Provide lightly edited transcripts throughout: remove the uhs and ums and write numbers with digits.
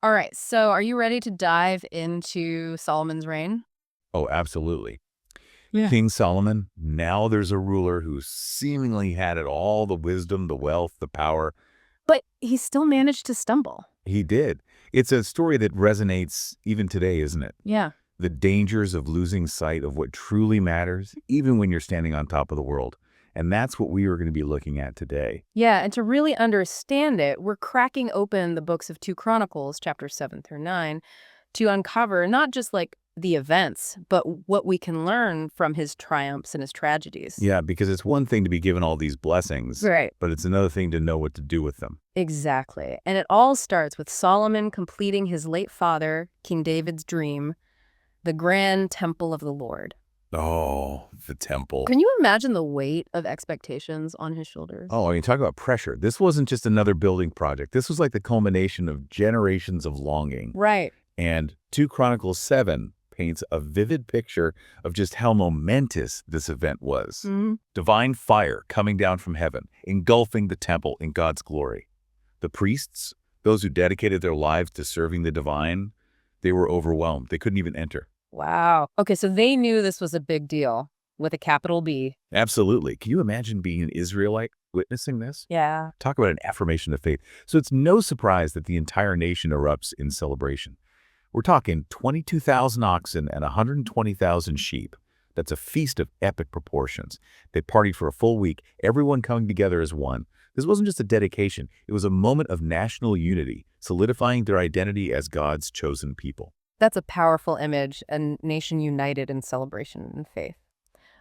All right, so are you ready to dive into Solomon's reign? Oh, absolutely. Yeah. King Solomon, now there's a ruler who seemingly had it all, the wisdom, the wealth, the power. But he still managed to stumble. He did. It's a story that resonates even today, isn't it? Yeah. The dangers of losing sight of what truly matters, even when you're standing on top of the world. And that's what we are going to be looking at today. Yeah, and to really understand it, we're cracking open the books of 2 Chronicles, chapters 7 through 9, to uncover not just like the events, but what we can learn from his triumphs and his tragedies. Yeah, because it's one thing to be given all these blessings, Right. but it's another thing to know what to do with them. Exactly. And it all starts with Solomon completing his late father, King David's dream, the grand temple of the Lord. Oh, the temple. Can you imagine the weight of expectations on his shoulders? Oh, I mean, talk about pressure. This wasn't just another building project. This was like the culmination of generations of longing. Right. And 2 Chronicles 7 paints a vivid picture of just how momentous this event was. Hmm. Divine fire coming down from heaven, engulfing the temple in God's glory. The priests, those who dedicated their lives to serving the divine, they were overwhelmed. They couldn't even enter. Wow. Okay, so they knew this was a big deal with a capital B. Absolutely. Can you imagine being an Israelite witnessing this? Yeah. Talk about an affirmation of faith. So it's no surprise that the entire nation erupts in celebration. We're talking 22,000 oxen and 120,000 sheep. That's a feast of epic proportions. They partied for a full week, everyone coming together as one. This wasn't just a dedication. It was a moment of national unity, solidifying their identity as God's chosen people. That's a powerful image, a nation united in celebration and faith.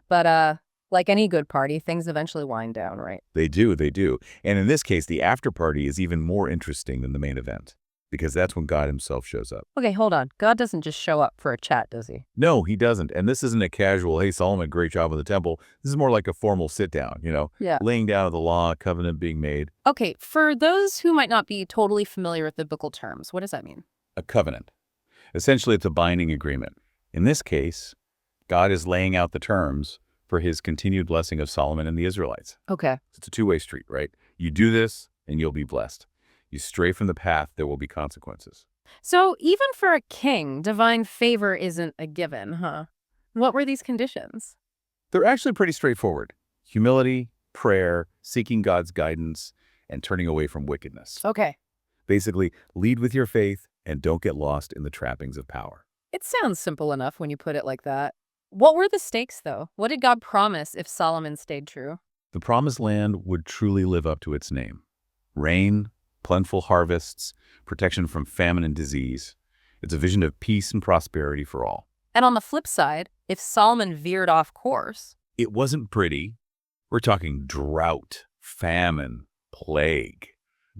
But like any good party, things eventually wind down, right? They do, they do. And in this case, the after party is even more interesting than the main event, because that's when God himself shows up. Okay, hold on. God doesn't just show up for a chat, does he? No, he doesn't. And this isn't a casual, hey, Solomon, great job with the temple. This is more like a formal sit down, Yeah. laying down of the law, covenant being made. Okay, for those who might not be totally familiar with biblical terms, what does that mean? A covenant. Essentially, it's a binding agreement. In this case, God is laying out the terms for his continued blessing of Solomon and the Israelites. Okay. It's a two-way street, right? You do this, and you'll be blessed. You stray from the path, there will be consequences. So even for a king, divine favor isn't a given, huh? What were these conditions? They're actually pretty straightforward. Humility, prayer, seeking God's guidance, and turning away from wickedness. Okay. Basically, lead with your faith and don't get lost in the trappings of power. It sounds simple enough when you put it like that. What were the stakes, though? What did God promise if Solomon stayed true? The promised land would truly live up to its name. Rain, plentiful harvests, protection from famine and disease. It's a vision of peace and prosperity for all. And on the flip side, if Solomon veered off course, It wasn't pretty. We're talking drought, famine, plague.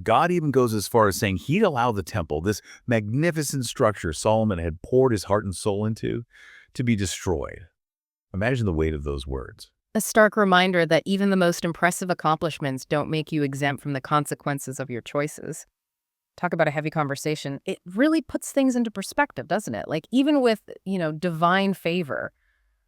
God even goes as far as saying he'd allow the temple, this magnificent structure Solomon had poured his heart and soul into, to be destroyed. Imagine the weight of those words. a stark reminder that even the most impressive accomplishments don't make you exempt from the consequences of your choices. Talk about a heavy conversation. It really puts things into perspective, doesn't it? Like even with, divine favor,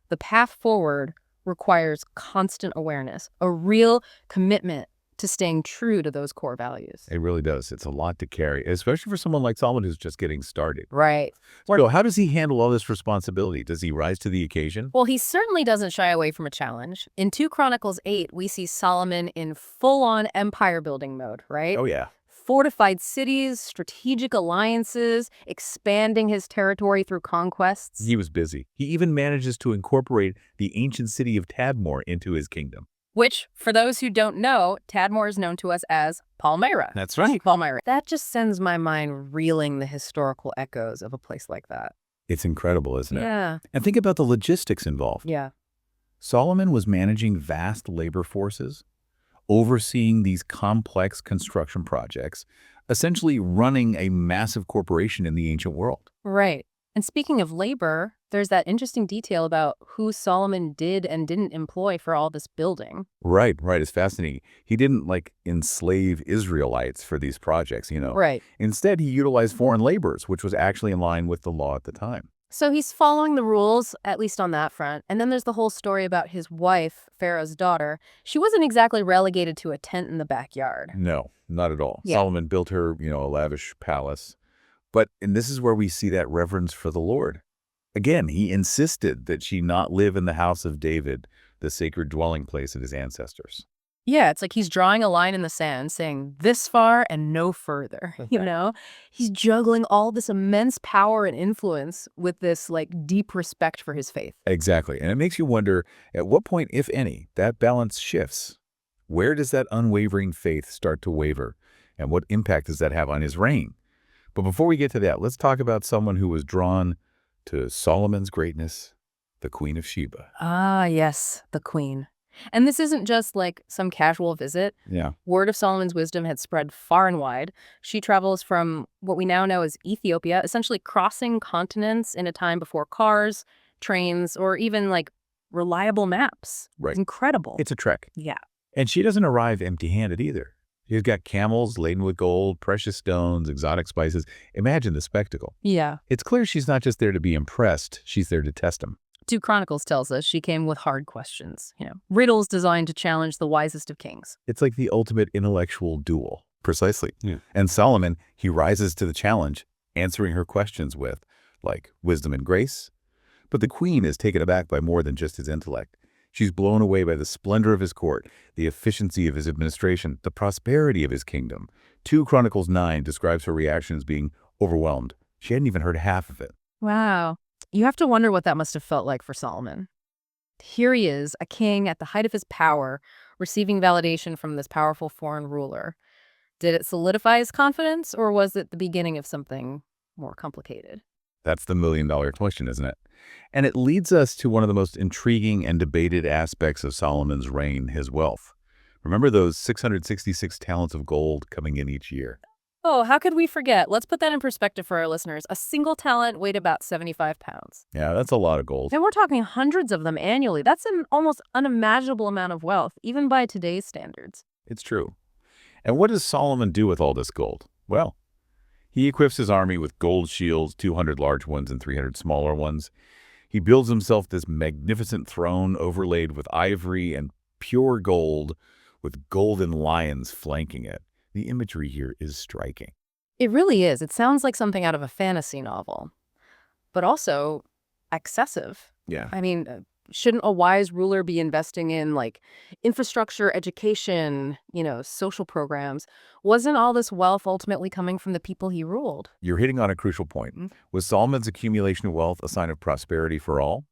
the path forward requires constant awareness, a real commitment to staying true to those core values. It really does. It's a lot to carry, especially for someone like Solomon who's just getting started. Right. So how does he handle all this responsibility? Does he rise to the occasion? Well, he certainly doesn't shy away from a challenge. In 2 Chronicles 8, we see Solomon in full-on empire-building mode, right? Oh, yeah. Fortified cities, strategic alliances, expanding his territory through conquests. He was busy. He even manages to incorporate the ancient city of Tadmor into his kingdom. Which, for those who don't know, Tadmor is known to us as Palmyra. That's right. Palmyra. That just sends my mind reeling the historical echoes of a place like that. It's incredible, isn't it? Yeah. And think about the logistics involved. Yeah. Solomon was managing vast labor forces, overseeing these complex construction projects, essentially running a massive corporation in the ancient world. Right. And speaking of labor, there's that interesting detail about who Solomon did and didn't employ for all this building. Right. It's fascinating. He didn't enslave Israelites for these projects, Right. Instead, he utilized foreign laborers, which was actually in line with the law at the time. So he's following the rules, at least on that front. And then there's the whole story about his wife, Pharaoh's daughter. She wasn't exactly relegated to a tent in the backyard. No, not at all. Yeah. Solomon built her, a lavish palace. And this is where we see that reverence for the Lord. Again, he insisted that she not live in the house of David, the sacred dwelling place of his ancestors. Yeah, it's like he's drawing a line in the sand saying this far and no further, you know? He's juggling all this immense power and influence with this like deep respect for his faith. Exactly. And it makes you wonder, at what point, if any, that balance shifts? Where does that unwavering faith start to waver? And what impact does that have on his reign? But before we get to that, let's talk about someone who was drawn to Solomon's greatness, the Queen of Sheba. Ah, yes, the queen. And this isn't just like some casual visit. Yeah. Word of Solomon's wisdom had spread far and wide. She travels from what we now know as Ethiopia, essentially crossing continents in a time before cars, trains, or even like reliable maps. Right. It's incredible. It's a trek. Yeah. And she doesn't arrive empty-handed either. She's got camels laden with gold, precious stones, exotic spices. Imagine the spectacle. Yeah. It's clear she's not just there to be impressed, she's there to test him. 2 Chronicles tells us she came with hard questions, riddles designed to challenge the wisest of kings. It's like the ultimate intellectual duel. Precisely. Yeah. And Solomon, he rises to the challenge, answering her questions with, like, wisdom and grace. But the queen is taken aback by more than just his intellect. She's blown away by the splendor of his court, the efficiency of his administration, the prosperity of his kingdom. 2 Chronicles 9 describes her reaction as being overwhelmed. She hadn't even heard half of it. Wow. You have to wonder what that must have felt like for Solomon. Here he is, a king at the height of his power, receiving validation from this powerful foreign ruler. Did it solidify his confidence, or was it the beginning of something more complicated? That's the million-dollar question, isn't it? And it leads us to one of the most intriguing and debated aspects of Solomon's reign, his wealth. Remember those 666 talents of gold coming in each year? Oh, how could we forget? Let's put that in perspective for our listeners. A single talent weighed about 75 pounds. Yeah, that's a lot of gold. And we're talking hundreds of them annually. That's an almost unimaginable amount of wealth, even by today's standards. It's true. And what does Solomon do with all this gold? Well, he equips his army with gold shields, 200 large ones and 300 smaller ones. He builds himself this magnificent throne overlaid with ivory and pure gold, with golden lions flanking it. The imagery here is striking. It really is. It sounds like something out of a fantasy novel, but also excessive. Yeah. I mean, shouldn't a wise ruler be investing in like infrastructure, education, social programs? Wasn't all this wealth ultimately coming from the people he ruled? You're hitting on a crucial point. Was Solomon's accumulation of wealth a sign of prosperity for all?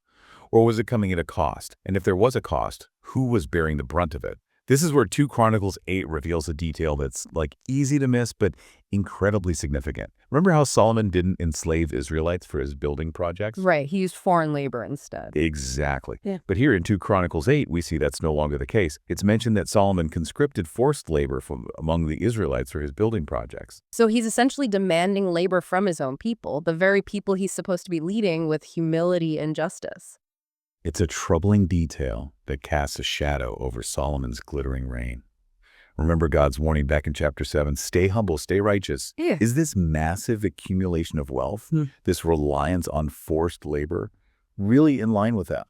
Or was it coming at a cost? And if there was a cost, who was bearing the brunt of it? This is where 2 Chronicles 8 reveals a detail that's like easy to miss, but incredibly significant. Remember how Solomon didn't enslave Israelites for his building projects? Right. He used foreign labor instead. Exactly. Yeah. But here in 2 Chronicles 8, we see that's no longer the case. It's mentioned that Solomon conscripted forced labor from among the Israelites for his building projects. So he's essentially demanding labor from his own people, the very people he's supposed to be leading with humility and justice. It's a troubling detail that casts a shadow over Solomon's glittering reign. Remember God's warning back in chapter 7, stay humble, stay righteous. Yeah. Is this massive accumulation of wealth, this reliance on forced labor, really in line with that?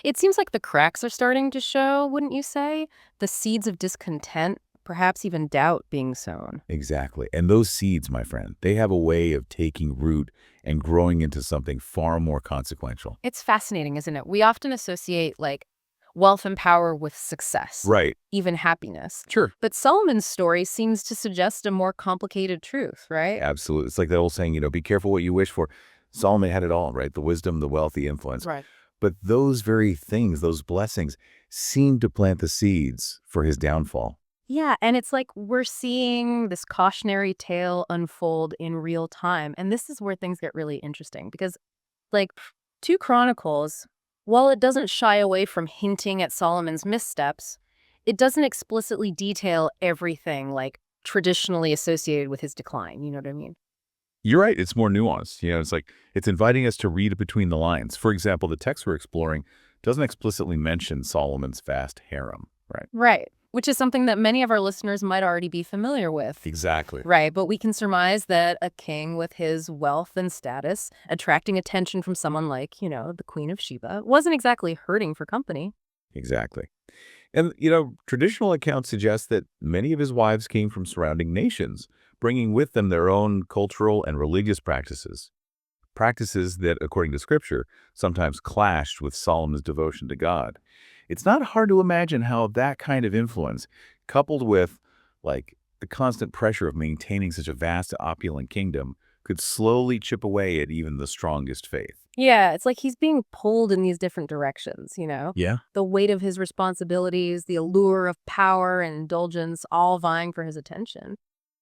It seems like the cracks are starting to show, wouldn't you say? The seeds of discontent, perhaps even doubt being sown. Exactly. And those seeds, my friend, they have a way of taking root and growing into something far more consequential. It's fascinating, isn't it? We often associate like wealth and power with success, Right. even happiness. Sure. But Solomon's story seems to suggest a more complicated truth, right? Absolutely. It's like that old saying, be careful what you wish for. Solomon had it all, right? The wisdom, the wealth, the influence. Right. But those very things, those blessings, seem to plant the seeds for his downfall. Yeah, and it's like we're seeing this cautionary tale unfold in real time. And this is where things get really interesting because, like, 2 Chronicles, while it doesn't shy away from hinting at Solomon's missteps, it doesn't explicitly detail everything, like, traditionally associated with his decline. You know what I mean? You're right. It's more nuanced. It's like it's inviting us to read between the lines. For example, the text we're exploring doesn't explicitly mention Solomon's vast harem, right? Right. Which is something that many of our listeners might already be familiar with. Exactly. Right, but we can surmise that a king with his wealth and status, attracting attention from someone like, the Queen of Sheba, wasn't exactly hurting for company. Exactly. And, traditional accounts suggest that many of his wives came from surrounding nations, bringing with them their own cultural and religious practices. Practices that, according to Scripture, sometimes clashed with Solomon's devotion to God. It's not hard to imagine how that kind of influence, coupled with, the constant pressure of maintaining such a vast, opulent kingdom, could slowly chip away at even the strongest faith. Yeah, it's like he's being pulled in these different directions, you know? Yeah. The weight of his responsibilities, the allure of power and indulgence, all vying for his attention.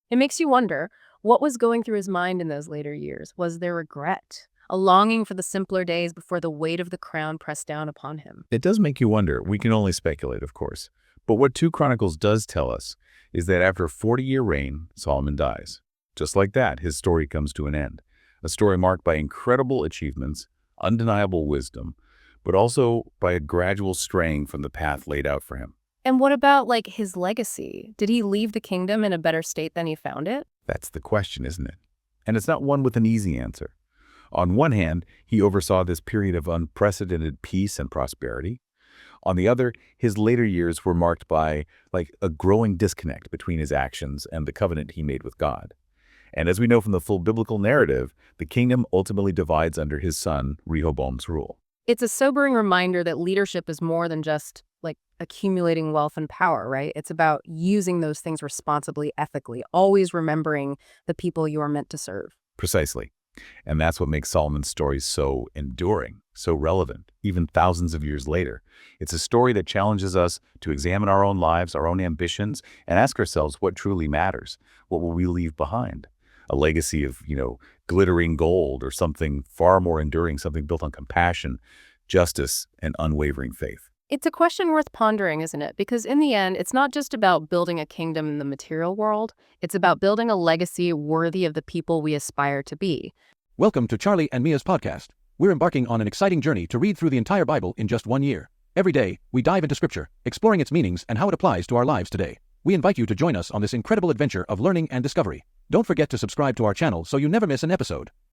It makes you wonder what was going through his mind in those later years. Was there regret? A longing for the simpler days before the weight of the crown pressed down upon him? It does make you wonder. We can only speculate, of course. But what 2 Chronicles does tell us is that after a 40-year reign, Solomon dies. Just like that, his story comes to an end. A story marked by incredible achievements, undeniable wisdom, but also by a gradual straying from the path laid out for him. And what about, like, his legacy? Did he leave the kingdom in a better state than he found it? That's the question, isn't it? And it's not one with an easy answer. On one hand, he oversaw this period of unprecedented peace and prosperity. On the other, his later years were marked by, a growing disconnect between his actions and the covenant he made with God. And as we know from the full biblical narrative, the kingdom ultimately divides under his son, Rehoboam's rule. It's a sobering reminder that leadership is more than just, like, accumulating wealth and power, right? It's about using those things responsibly, ethically, always remembering the people you are meant to serve. Precisely. And that's what makes Solomon's story so enduring, so relevant, even thousands of years later. It's a story that challenges us to examine our own lives, our own ambitions, and ask ourselves what truly matters. What will we leave behind? A legacy of, glittering gold, or something far more enduring, something built on compassion, justice, and unwavering faith. It's a question worth pondering, isn't it? Because in the end, it's not just about building a kingdom in the material world. It's about building a legacy worthy of the people we aspire to be. Welcome to Charlie and Mia's podcast. We're embarking on an exciting journey to read through the entire Bible in just 1 year. Every day, we dive into Scripture, exploring its meanings and how it applies to our lives today. We invite you to join us on this incredible adventure of learning and discovery. Don't forget to subscribe to our channel so you never miss an episode.